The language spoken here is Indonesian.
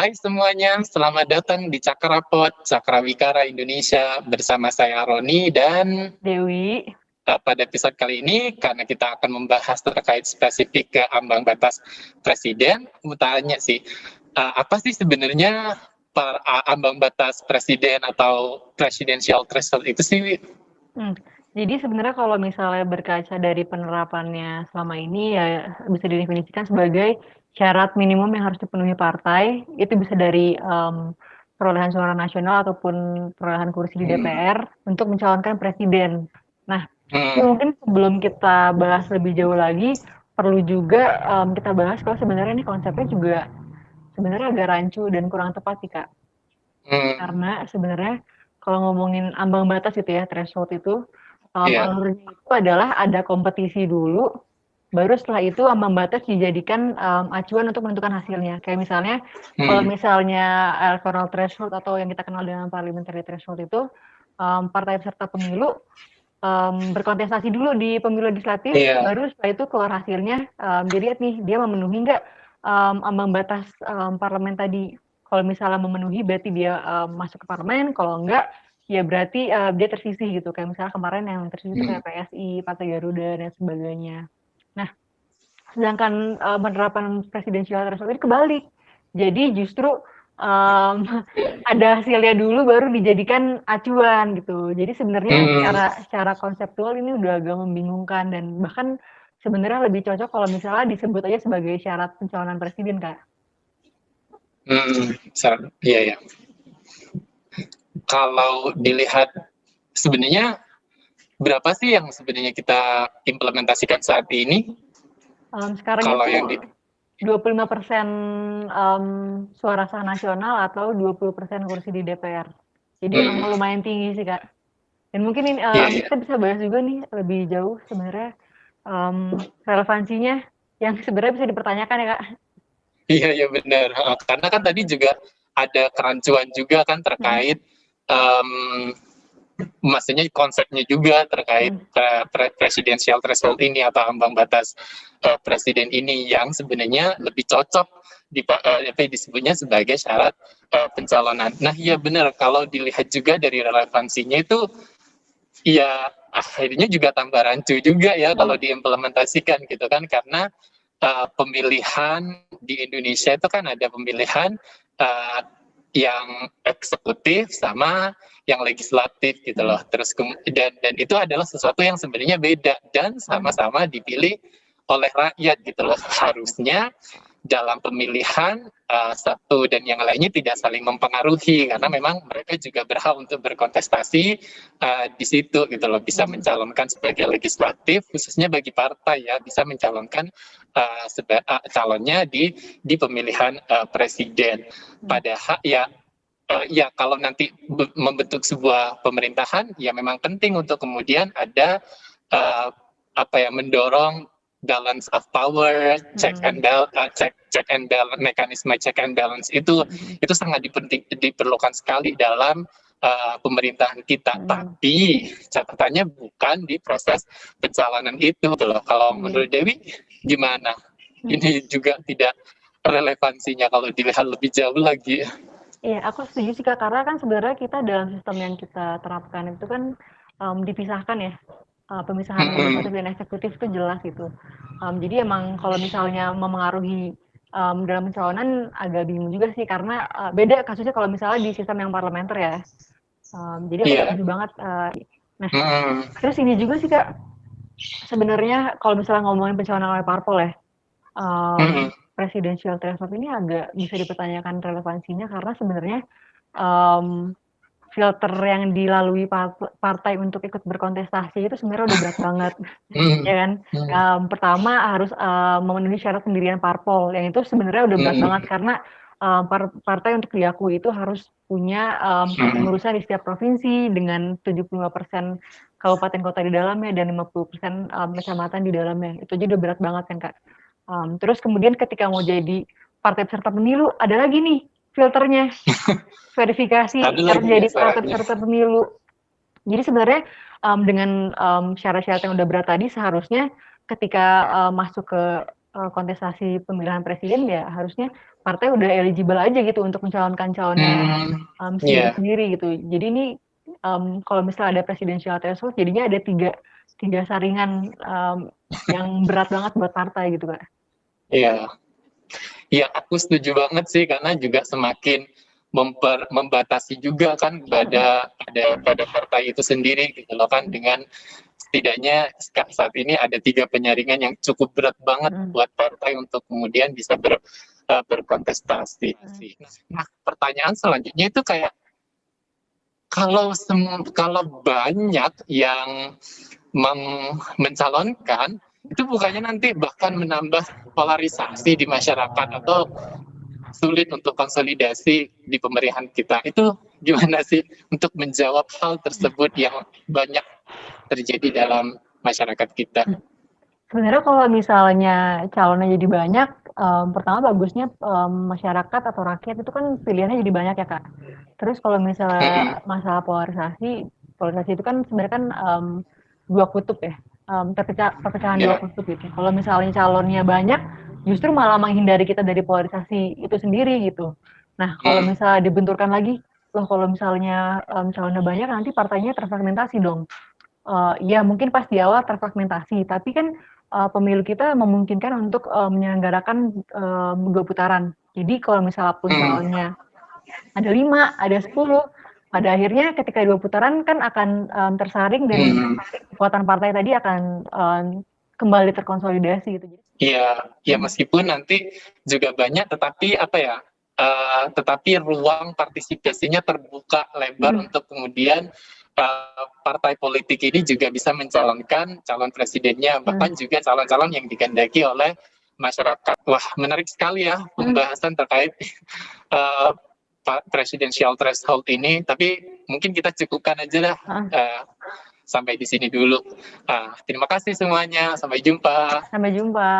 Hai semuanya, selamat datang di Cakrapot, Cakrawikara Indonesia bersama saya Roni dan Dewi. pada episode kali ini karena kita akan membahas terkait spesifik ke ambang batas presiden, aku mau tanya sih, apa sih sebenarnya ambang batas presiden atau presidential threshold itu sih? Jadi sebenarnya kalau misalnya berkaca dari penerapannya selama ini ya bisa didefinisikan sebagai syarat minimum yang harus dipenuhi partai, itu bisa dari perolehan suara nasional ataupun perolehan kursi di DPR untuk mencalonkan presiden. Nah, mungkin sebelum kita bahas lebih jauh lagi, perlu juga kita bahas kalau sebenarnya ini konsepnya juga sebenarnya agak rancu dan kurang tepat sih Kak. Karena sebenarnya kalau ngomongin ambang batas gitu ya, threshold itu, alurnya itu adalah ada kompetisi dulu, baru setelah itu ambang batas dijadikan acuan untuk menentukan hasilnya. Kayak misalnya, kalau misalnya electoral threshold atau yang kita kenal dengan parliamentary threshold itu, partai peserta pemilu berkontestasi dulu di pemilu legislatif, baru setelah itu keluar hasilnya, dilihat nih dia memenuhi nggak ambang batas parlemen tadi. Kalau misalnya memenuhi berarti dia masuk ke parlemen, kalau enggak ya berarti dia tersisih gitu. Kayak misalnya kemarin yang tersisih itu kayak PSI, Partai Garuda dan sebagainya. Nah, sedangkan penerapan presidensial threshold ini kebalik. Jadi justru ada hasilnya dulu baru dijadikan acuan gitu. Jadi sebenarnya secara konseptual ini udah agak membingungkan dan bahkan sebenarnya lebih cocok kalau misalnya disebut aja sebagai syarat pencalonan presiden, Kak. Iya. Kalau dilihat sebenarnya berapa sih yang sebenarnya kita implementasikan saat ini? Sekarang kalau itu yang 25% suara sah nasional atau 20% kursi di DPR. Jadi emang lumayan tinggi sih Kak. Dan mungkin ini kita bisa bahas juga nih lebih jauh sebenarnya relevansinya yang sebenarnya bisa dipertanyakan ya Kak. Iya benar. Karena kan tadi juga ada kerancuan juga kan terkait maksudnya konsepnya juga terkait presidensial threshold ini atau ambang batas presiden ini yang sebenarnya lebih cocok disebutnya sebagai syarat pencalonan. Nah iya benar, kalau dilihat juga dari relevansinya itu ya akhirnya juga tambah rancu juga ya kalau diimplementasikan gitu kan, karena pemilihan di Indonesia itu kan ada pemilihan yang eksekutif sama yang legislatif gitu loh. Terus dan itu adalah sesuatu yang sebenarnya beda dan sama-sama dipilih oleh rakyat gitu loh. Harusnya dalam pemilihan satu dan yang lainnya tidak saling mempengaruhi karena memang mereka juga berhak untuk berkontestasi di situ gitu loh, bisa mencalonkan sebagai legislatif khususnya bagi partai ya, bisa mencalonkan calonnya di pemilihan presiden. Padahal ya kalau nanti membentuk sebuah pemerintahan ya memang penting untuk kemudian ada mendorong balance of power, check and balance, mekanisme check and balance itu sangat diperlukan sekali dalam pemerintahan kita. Tapi catatannya bukan di proses pencalonan itu loh. Kalau menurut Dewi gimana? Ini juga tidak relevansinya kalau dilihat lebih jauh lagi. Iya, aku setuju sih Kak, karena kan sebenarnya kita dalam sistem yang kita terapkan itu kan dipisahkan ya, pemisahan legislatif dan eksekutif itu jelas gitu. Jadi emang kalau misalnya memengaruhi dalam pencalonan agak bingung juga sih, karena beda kasusnya kalau misalnya di sistem yang parlementer ya. Jadi aku setuju banget. Nah, terus ini juga sih Kak, sebenarnya kalau misalnya ngomongin pencalonan oleh parpol ya, presidential threshold ini agak bisa dipertanyakan relevansinya karena sebenarnya filter yang dilalui partai untuk ikut berkontestasi itu sebenarnya udah berat banget, ya kan? Pertama harus memenuhi syarat pendirian parpol, yang itu sebenarnya udah berat banget karena partai untuk diakui itu harus punya kepengurusan di setiap provinsi dengan 75% kabupaten kota di dalamnya dan 50% kecamatan di dalamnya. Itu aja udah berat banget kan Kak. Terus kemudian ketika mau jadi partai peserta pemilu, ada lagi nih filternya, verifikasi harus jadi partai peserta pemilu. Jadi sebenarnya dengan syarat-syarat yang udah berat tadi, seharusnya ketika masuk ke kontestasi pemilihan presiden ya harusnya partai udah eligible aja gitu untuk mencalonkan calonnya Iya, sendiri-sendiri gitu. Jadi ini kalau misalnya ada presidensial threshold, jadinya ada tiga saringan yang berat banget buat partai gitu Kak. iya. Ya, aku setuju banget sih karena juga semakin membatasi juga kan pada partai itu sendiri gitu loh kan, dengan setidaknya saat ini ada 3 penyaringan yang cukup berat banget Mm, buat partai untuk kemudian bisa berkontestasi. mm, Nah, pertanyaan selanjutnya itu kayak kalau banyak yang mencalonkan, itu bukannya nanti bahkan menambah polarisasi di masyarakat atau sulit untuk konsolidasi di pemerintahan kita. Itu gimana sih untuk menjawab hal tersebut yang banyak terjadi dalam masyarakat kita? mm. Sebenarnya kalau misalnya calonnya jadi banyak, pertama bagusnya masyarakat atau rakyat itu kan pilihannya jadi banyak ya Kak. Terus kalau misalnya Hmm, masalah polarisasi, polarisasi itu kan sebenarnya kan dua kutub ya, perpecahan dua ya. kutub gitu. Kalau misalnya calonnya banyak, justru malah menghindari kita dari polarisasi itu sendiri gitu. Nah kalau Hmm, misalnya dibenturkan lagi, loh kalau misalnya calonnya banyak nanti partainya terfragmentasi dong. Ya mungkin pas di awal terfragmentasi, tapi kan pemilu kita memungkinkan untuk menyelenggarakan 2 putaran. Jadi kalau misalnya pun hmm, calonnya ada 5, ada 10, pada akhirnya ketika 2 putaran kan akan tersaring dan hmm. kekuatan partai tadi akan kembali terkonsolidasi gitu. Ya, ya Hmm, meskipun nanti juga banyak, tetapi apa ya? Tetapi ruang partisipasinya terbuka lebar hmm, untuk kemudian partai politik ini juga bisa mencalonkan calon presidennya, hmm, bahkan juga calon-calon yang dikehendaki oleh masyarakat. Wah, menarik sekali ya hmm. pembahasan terkait uh, presidensial threshold ini. Tapi mungkin kita cukupkan aja lah Ah, uh, sampai di sini dulu. Terima kasih semuanya. Sampai jumpa. sampai jumpa.